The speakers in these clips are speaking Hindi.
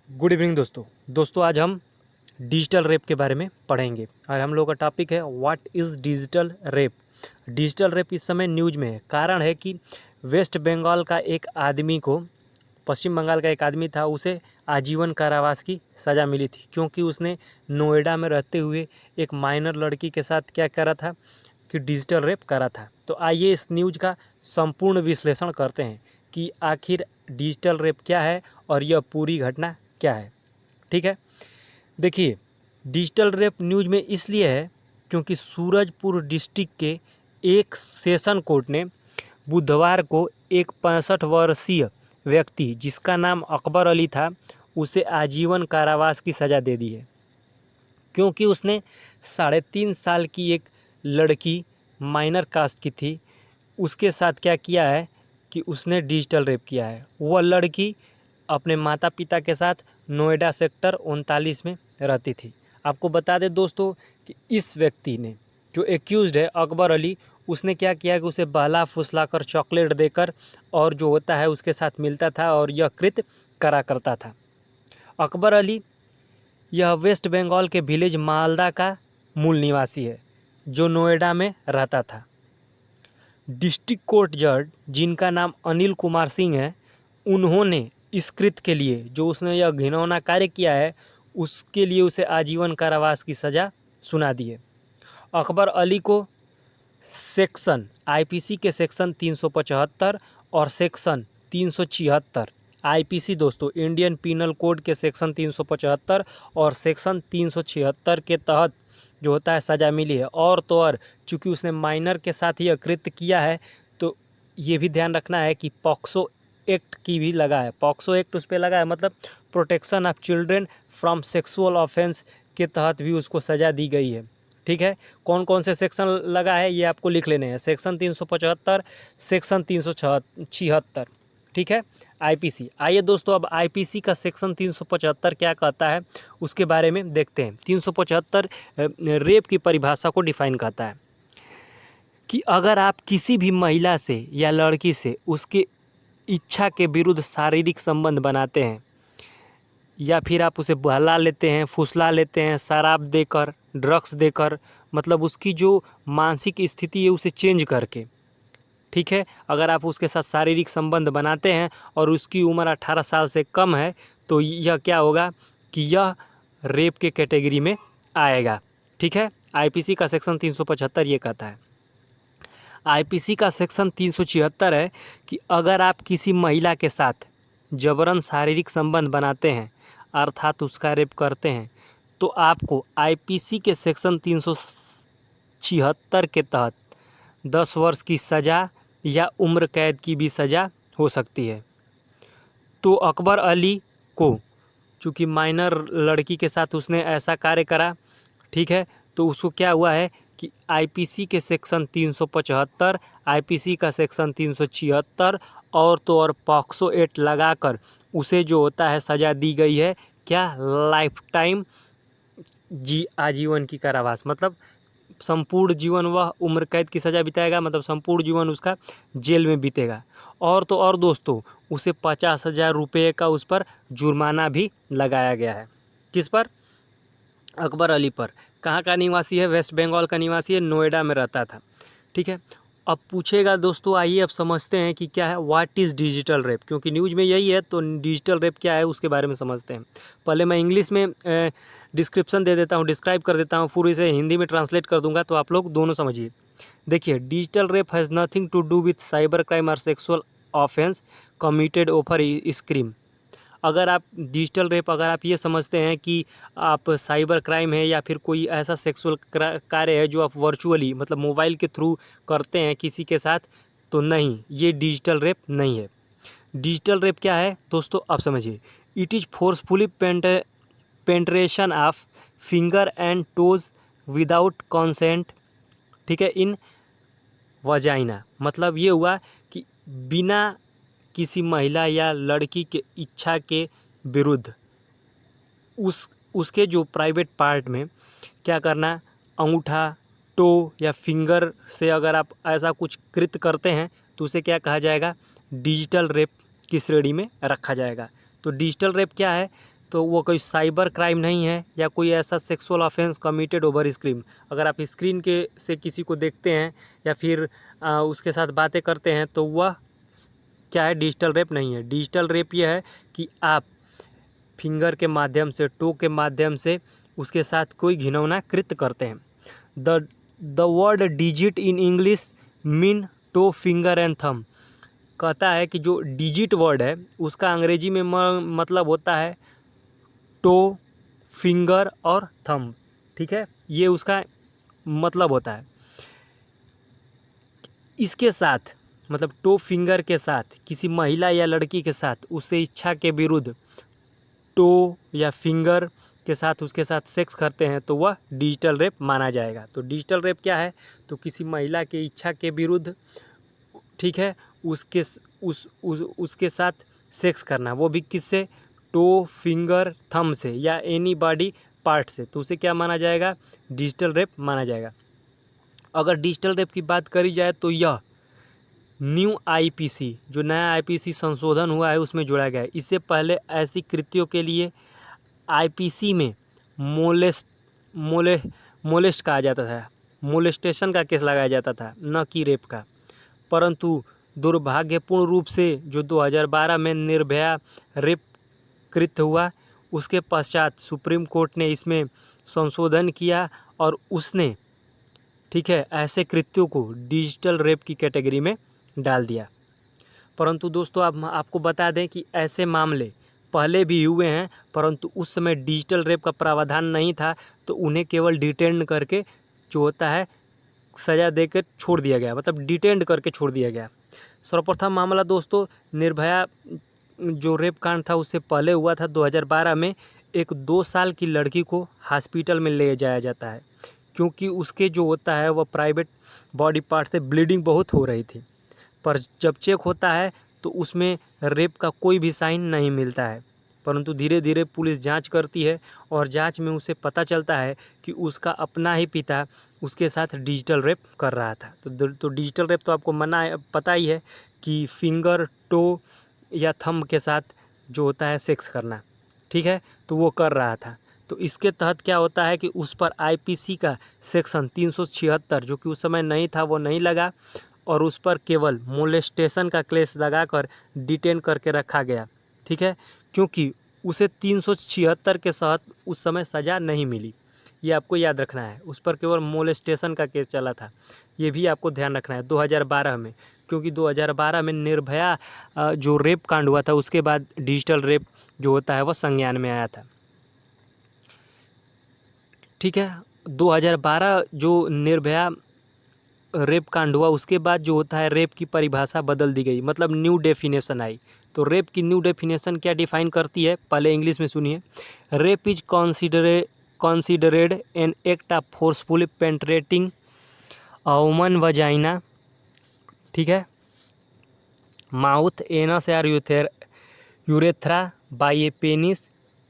गुड इवनिंग दोस्तों आज हम डिजिटल रेप के बारे में पढ़ेंगे और हम लोग का टॉपिक है what is digital rape. Digital rape इस समय न्यूज़ में है। कारण है कि वेस्ट बंगाल का एक आदमी को, पश्चिम बंगाल का एक आदमी था, उसे आजीवन कारावास की सज़ा मिली थी क्योंकि उसने नोएडा में रहते हुए एक माइनर लड़की के साथ क्या करा था कि डिजिटल रेप करा था। तो आइए इस न्यूज़ का संपूर्ण विश्लेषण करते हैं कि आखिर डिजिटल रेप क्या है और यह पूरी घटना क्या है। ठीक है, देखिए, डिजिटल रेप न्यूज़ में इसलिए है क्योंकि सूरजपुर डिस्ट्रिक्ट के एक सेशन कोर्ट ने बुधवार को एक 65 वर्षीय व्यक्ति जिसका नाम अकबर अली था उसे आजीवन कारावास की सज़ा दे दी है क्योंकि उसने 3.5 साल की एक लड़की माइनर कास्ट की थी, उसके साथ क्या किया है कि उसने डिजिटल रेप किया है। वह लड़की अपने माता पिता के साथ नोएडा सेक्टर 39 में रहती थी। आपको बता दें दोस्तों कि इस व्यक्ति ने, जो एक्यूज्ड है अकबर अली, उसने क्या किया कि उसे बहला फुसला कर चॉकलेट देकर और जो होता है उसके साथ मिलता था और यह कृत्य करा करता था। अकबर अली यह वेस्ट बंगाल के विलेज मालदा का मूल निवासी है जो नोएडा में रहता था। डिस्ट्रिक्ट कोर्ट जज जिनका नाम अनिल कुमार सिंह है, उन्होंने इस कृत्य के लिए, जो उसने यह घिनौना कार्य किया है, उसके लिए उसे आजीवन कारावास की सज़ा सुना दी है। अकबर अली को सेक्शन आईपीसी के सेक्शन 375 और सेक्शन 376 आईपीसी दोस्तों इंडियन पीनल कोड के सेक्शन 375 और सेक्शन 376 के तहत जो होता है सज़ा मिली है। और तो और चूँकि उसने माइनर के साथ यह कृत्य किया है तो ये भी ध्यान रखना है कि पॉक्सो एक्ट की भी लगा है। पॉक्सो एक्ट उस पर लगा है, मतलब protection of children from sexual offence के तहत भी उसको सज़ा दी गई है। ठीक है, कौन कौन से सेक्शन लगा है ये आपको लिख लेने हैं। Section 375, section 376। ठीक है, आईपीसी। आइए दोस्तों, अब आईपीसी का सेक्शन 375 क्या कहता है उसके बारे में देखते हैं। 375 रेप की परिभाषा को डिफाइन करता है कि अगर आप किसी भी महिला से या लड़की से उसके इच्छा के विरुद्ध शारीरिक संबंध बनाते हैं या फिर आप उसे बहला लेते हैं, फुसला लेते हैं, शराब देकर, ड्रग्स देकर, मतलब उसकी जो मानसिक स्थिति है उसे चेंज करके, ठीक है, अगर आप उसके साथ शारीरिक संबंध बनाते हैं और उसकी उम्र 18 साल से कम है तो यह क्या होगा कि यह रेप के कैटेगरी में आएगा। ठीक है, आईपीसी का सेक्शन 375 ये कहता है। आईपीसी का सेक्शन 376 है कि अगर आप किसी महिला के साथ जबरन शारीरिक संबंध बनाते हैं अर्थात उसका रेप करते हैं तो आपको आईपीसी के सेक्शन 376 के तहत 10 वर्ष की सज़ा या उम्र कैद की भी सज़ा हो सकती है। तो अकबर अली को चूँकि माइनर लड़की के साथ उसने ऐसा कार्य करा, ठीक है, तो उसको क्या हुआ है कि आईपीसी के सेक्शन 375, आईपीसी का सेक्शन 376 और तो और पॉक्सो एक्ट लगाकर उसे जो होता है सज़ा दी गई है, क्या, लाइफ टाइम आजीवन की कारावास, मतलब संपूर्ण जीवन वह उम्र कैद की सज़ा बिताएगा, मतलब संपूर्ण जीवन उसका जेल में बीतेगा। और तो और दोस्तों उसे 50,000 रुपये का उस पर जुर्माना भी लगाया गया है। किस पर? अकबर अली पर। कहाँ का निवासी है? वेस्ट बंगाल का निवासी है, नोएडा में रहता था। ठीक है, अब पूछेगा दोस्तों, आइए अब समझते हैं कि क्या है व्हाट इज़ डिजिटल रेप, क्योंकि न्यूज़ में यही है तो डिजिटल रेप क्या है उसके बारे में समझते हैं। पहले मैं इंग्लिश में डिस्क्रिप्शन दे देता हूँ, डिस्क्राइब कर देता हूँ, फिर इसे हिंदी में ट्रांसलेट कर दूंगा तो आप लोग दोनों समझिए। देखिए, digital rape has nothing to do with cyber crime और sexual offence committed over screen. अगर आप डिजिटल रेप, अगर आप ये समझते हैं कि आप साइबर क्राइम है या फिर कोई ऐसा सेक्सुअल कार्य है जो आप वर्चुअली, मतलब मोबाइल के थ्रू करते हैं किसी के साथ, तो नहीं, ये डिजिटल रेप नहीं है। डिजिटल रेप क्या है दोस्तों, आप समझिए। It is forcefully penetration of finger and toes without consent, ठीक है, इन वजाइना। मतलब ये हुआ कि बिना किसी महिला या लड़की के इच्छा के विरुद्ध उसके जो प्राइवेट पार्ट में क्या करना, अंगूठा, टो या फिंगर से अगर आप ऐसा कुछ कृत्य करते हैं तो उसे क्या कहा जाएगा, डिजिटल रेप की श्रेणी में रखा जाएगा। तो डिजिटल रेप क्या है, तो वो कोई साइबर क्राइम नहीं है या कोई ऐसा sexual offence committed over screen. अगर आप स्क्रीन के से किसी को देखते हैं या फिर उसके साथ बातें करते हैं तो वह क्या है, डिजिटल रेप नहीं है। डिजिटल रेप यह है कि आप फिंगर के माध्यम से, टो के माध्यम से उसके साथ कोई घिनौना कृत्य करते हैं। The word digit in English mean toe, finger and thumb. कहता है कि जो डिजिट वर्ड है उसका अंग्रेजी में मतलब होता है टो, फिंगर और थंब। ठीक है, ये उसका मतलब होता है। इसके साथ मतलब टो फिंगर के साथ किसी महिला या लड़की के साथ उससे इच्छा के विरुद्ध टो या फिंगर के साथ उसके साथ सेक्स करते हैं तो वह डिजिटल रेप माना जाएगा। तो डिजिटल रेप क्या है, तो किसी महिला के इच्छा के विरुद्ध, ठीक है, उसके साथ सेक्स करना, वो भी किससे, टो, फिंगर, थंब से या एनी बॉडी पार्ट से, तो उसे क्या माना जाएगा, डिजिटल रेप माना जाएगा। अगर डिजिटल रेप की बात करी जाए तो यह न्यू आईपीसी, जो नया आईपीसी संशोधन हुआ है उसमें जोड़ा गया है। इससे पहले ऐसी कृत्यों के लिए आईपीसी में मोलेस्ट कहा जाता था, मोलेस्टेशन का केस लगाया जाता था, न कि रेप का। परंतु दुर्भाग्यपूर्ण रूप से जो 2012 में निर्भया रेप कृत्य हुआ उसके पश्चात सुप्रीम कोर्ट ने इसमें संशोधन किया और उसने, ठीक है, ऐसे कृत्यों को डिजिटल रेप की कैटेगरी में डाल दिया। परंतु दोस्तों आपको बता दें कि ऐसे मामले पहले भी हुए हैं, परंतु उस समय डिजिटल रेप का प्रावधान नहीं था, तो उन्हें केवल डिटेन करके जो होता है सज़ा देकर छोड़ दिया गया, मतलब डिटेन करके छोड़ दिया गया। सर्वप्रथम मामला दोस्तों निर्भया जो रेप कांड था उससे पहले हुआ था 2012 में। एक 2 साल की लड़की को हॉस्पिटल में ले जाया जाता है क्योंकि उसके जो होता है वह प्राइवेट बॉडी पार्ट से ब्लीडिंग बहुत हो रही थी। पर जब चेक होता है तो उसमें रेप का कोई भी साइन नहीं मिलता है। परंतु धीरे धीरे पुलिस जांच करती है और जांच में उसे पता चलता है कि उसका अपना ही पिता उसके साथ डिजिटल रेप कर रहा था। तो डिजिटल रेप तो आपको पता ही है कि फिंगर, टो या थंब के साथ जो होता है सेक्स करना, ठीक है, तो वो कर रहा था। तो इसके तहत क्या होता है कि उस पर आईपीसी का सेक्शन 376 जो कि उस समय नहीं था वो नहीं लगा और उस पर केवल मोलेस्टेशन का केस लगाकर डिटेन करके रखा गया, ठीक है, क्योंकि उसे 376 के तहत उस समय सज़ा नहीं मिली। ये आपको याद रखना है, उस पर केवल मोलेस्टेशन का केस चला था, ये भी आपको ध्यान रखना है 2012 में, क्योंकि 2012 में निर्भया जो रेप कांड हुआ था उसके बाद डिजिटल रेप जो होता है वह संज्ञान में आया था। ठीक है, 2012 जो निर्भया रेप कांड हुआ उसके बाद जो होता है रेप की परिभाषा बदल दी गई, मतलब न्यू डेफिनेशन आई। तो रेप की न्यू डेफिनेशन क्या डिफाइन करती है, पहले इंग्लिश में सुनिए। Rape is considered an act of forcefully penetrating a woman vagina, ठीक है, माउथ, एनस या urethra by a penis,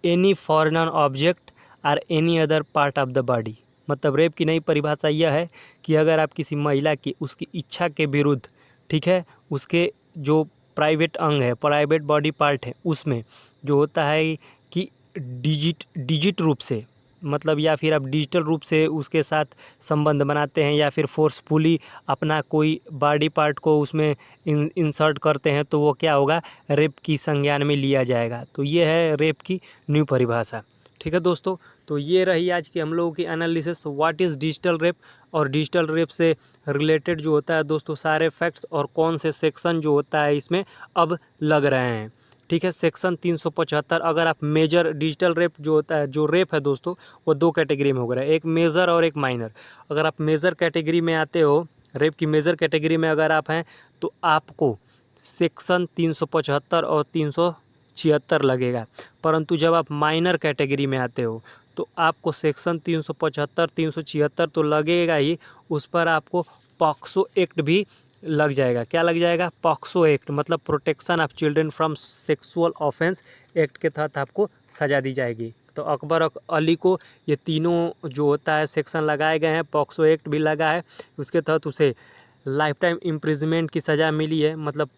any foreign object or any other part of the body। मतलब रेप की नई परिभाषा यह है कि अगर आप किसी महिला की उसकी इच्छा के विरुद्ध, ठीक है, उसके जो प्राइवेट अंग है, प्राइवेट बॉडी पार्ट है, उसमें जो होता है कि डिजिट रूप से, मतलब या फिर आप डिजिटल रूप से उसके साथ संबंध बनाते हैं या फिर फोर्सफुली अपना कोई बॉडी पार्ट को उसमें इंसर्ट करते हैं तो वो क्या होगा, रेप की संज्ञान में लिया जाएगा। तो ये है रेप की न्यू परिभाषा। ठीक है दोस्तों, तो ये रही आज की हम लोगों की analysis what is digital rape और डिजिटल रेप से रिलेटेड जो होता है दोस्तों सारे फैक्ट्स और कौन से सेक्शन जो होता है इसमें अब लग रहे हैं। ठीक है, सेक्शन 375। अगर आप मेजर डिजिटल रेप जो होता है, जो रेप है दोस्तों, वो 2 कैटेगरी में हो गया है, एक मेजर और एक माइनर। अगर आप मेजर कैटेगरी में आते हो, रेप की मेजर कैटेगरी में अगर आप हैं तो आपको सेक्शन 375 और 376 लगेगा। परंतु जब आप माइनर कैटेगरी में आते हो तो आपको सेक्शन 375 376 तो लगेगा ही, उस पर आपको पॉक्सो एक्ट भी लग जाएगा। क्या लग जाएगा, पॉक्सो एक्ट, मतलब protection of children from sexual offence act के तहत आपको सज़ा दी जाएगी। तो अकबर अली को ये तीनों जो होता है सेक्शन लगाए गए हैं, पॉक्सो एक्ट भी लगा है, उसके तहत उसे लाइफ टाइम इम्प्रिजमेंट की सज़ा मिली है, मतलब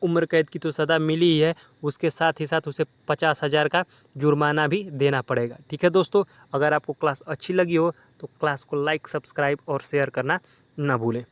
उम्र कैद की तो सज़ा मिली ही है, उसके साथ ही साथ उसे 50,000 का जुर्माना भी देना पड़ेगा। ठीक है दोस्तों, अगर आपको क्लास अच्छी लगी हो तो क्लास को लाइक, सब्सक्राइब और शेयर करना ना भूलें।